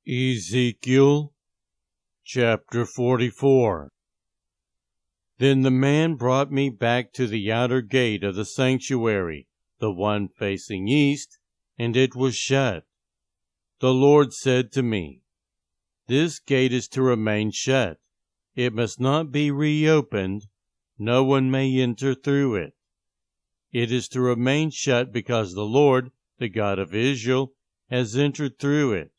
Ezekiel chapter 44. Then the man brought me back to the outer gate of the sanctuary, the one facing east, and it was shut. The Lord said to me, "This gate is to remain shut. It must not be reopened. No one may enter through it. It is to remain shut because the Lord, the God of Israel, has entered through it.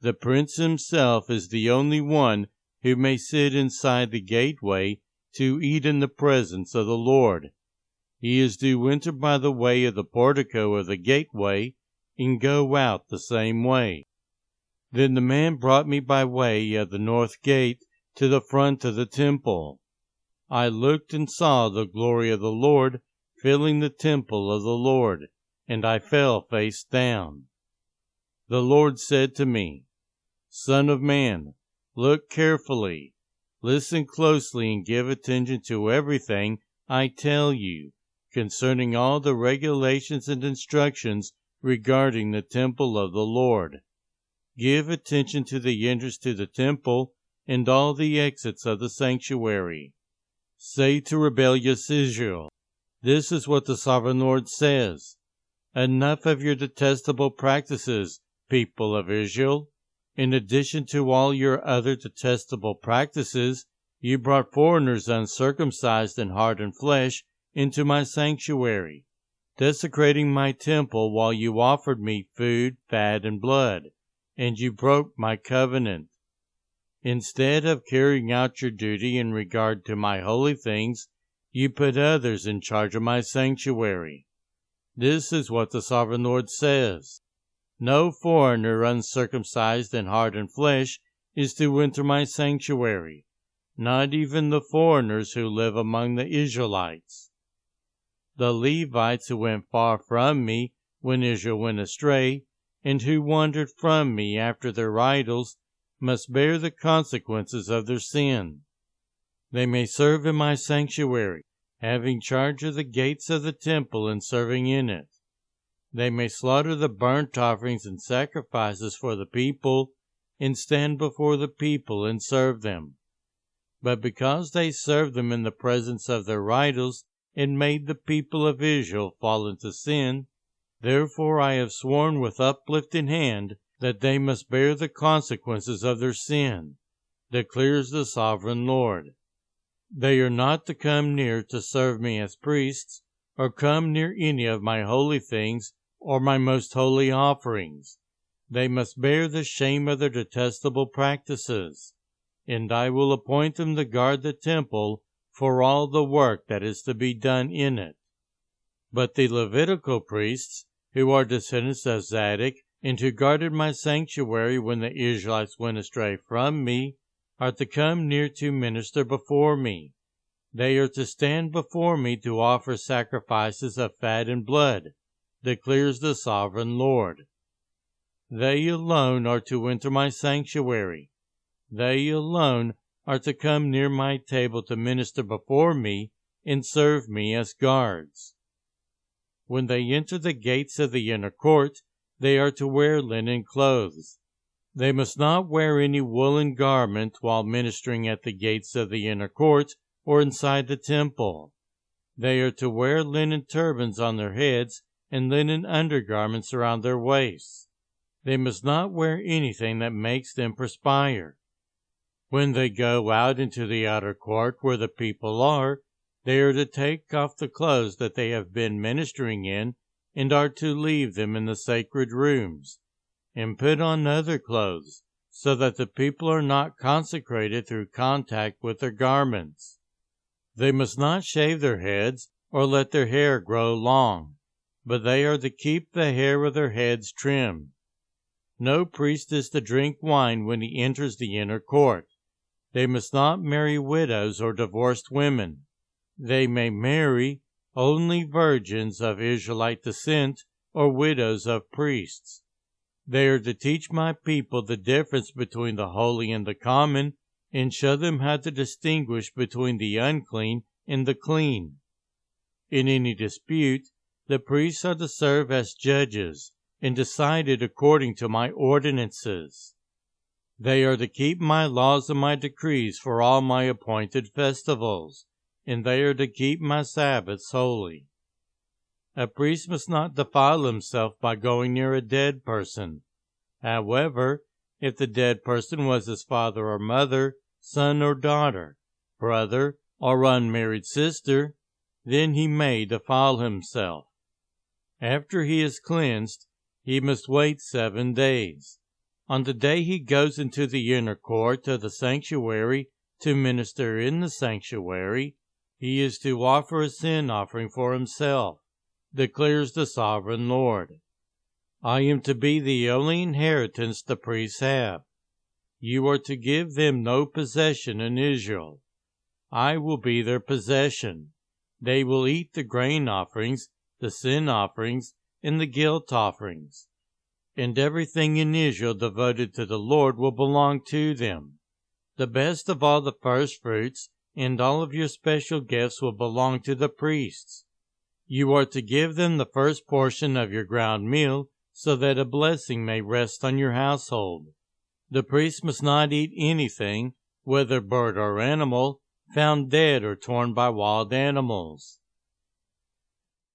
The prince himself is the only one who may sit inside the gateway to eat in the presence of the Lord. He is to enter by the way of the portico of the gateway and go out the same way." Then the man brought me by way of the north gate to the front of the temple. I looked and saw the glory of the Lord filling the temple of the Lord, and I fell face down. The Lord said to me, "Son of man, look carefully, listen closely, and give attention to everything I tell you concerning all the regulations and instructions regarding the temple of the Lord. Give attention to the entrance to the temple and all the exits of the sanctuary. Say to rebellious Israel, 'This is what the Sovereign Lord says. Enough of your detestable practices, people of Israel. In addition to all your other detestable practices, you brought foreigners uncircumcised in heart and flesh into my sanctuary, desecrating my temple while you offered me food, fat, and blood, and you broke my covenant. Instead of carrying out your duty in regard to my holy things, you put others in charge of my sanctuary. This is what the Sovereign Lord says. No foreigner uncircumcised in heart and flesh is to enter my sanctuary, not even the foreigners who live among the Israelites. The Levites who went far from me when Israel went astray, and who wandered from me after their idols, must bear the consequences of their sin. They may serve in my sanctuary, having charge of the gates of the temple and serving in it. They may slaughter the burnt offerings and sacrifices for the people, and stand before the people and serve them. But because they served them in the presence of their idols and made the people of Israel fall into sin, therefore I have sworn with uplifted hand that they must bear the consequences of their sin, declares the Sovereign Lord. They are not to come near to serve me as priests, or come near any of my holy things or my most holy offerings. They must bear the shame of their detestable practices, and I will appoint them to guard the temple for all the work that is to be done in it. But the Levitical priests, who are descendants of Zadok, and who guarded my sanctuary when the Israelites went astray from me, are to come near to minister before me. They are to stand before me to offer sacrifices of fat and blood, declares the Sovereign Lord. They alone are to enter my sanctuary. They alone are to come near my table to minister before me and serve me as guards. When they enter the gates of the inner court, they are to wear linen clothes. They must not wear any woolen garment while ministering at the gates of the inner court or inside the temple. They are to wear linen turbans on their heads and linen undergarments around their waists. They must not wear anything that makes them perspire. When they go out into the outer court where the people are, they are to take off the clothes that they have been ministering in, and are to leave them in the sacred rooms, and put on other clothes, so that the people are not consecrated through contact with their garments. They must not shave their heads or let their hair grow long, but they are to keep the hair of their heads trimmed. No priest is to drink wine when he enters the inner court. They must not marry widows or divorced women. They may marry only virgins of Israelite descent or widows of priests. They are to teach my people the difference between the holy and the common, and show them how to distinguish between the unclean and the clean. In any dispute, the priests are to serve as judges, and decide it according to my ordinances. They are to keep my laws and my decrees for all my appointed festivals, and they are to keep my Sabbaths holy. A priest must not defile himself by going near a dead person. However, if the dead person was his father or mother, son or daughter, brother or unmarried sister, then he may defile himself. After he is cleansed, he must wait 7 days. On the day he goes into the inner court of the sanctuary to minister in the sanctuary, he is to offer a sin offering for himself, declares the sovereign Lord. I am to be the only inheritance the priests have. You are to give them no possession in Israel. I will be their possession. They will eat the grain offerings, the sin offerings, and the guilt offerings. And everything in Israel devoted to the Lord will belong to them. The best of all the first fruits and all of your special gifts will belong to the priests. You are to give them the first portion of your ground meal, so that a blessing may rest on your household. The priest must not eat anything, whether bird or animal, found dead or torn by wild animals.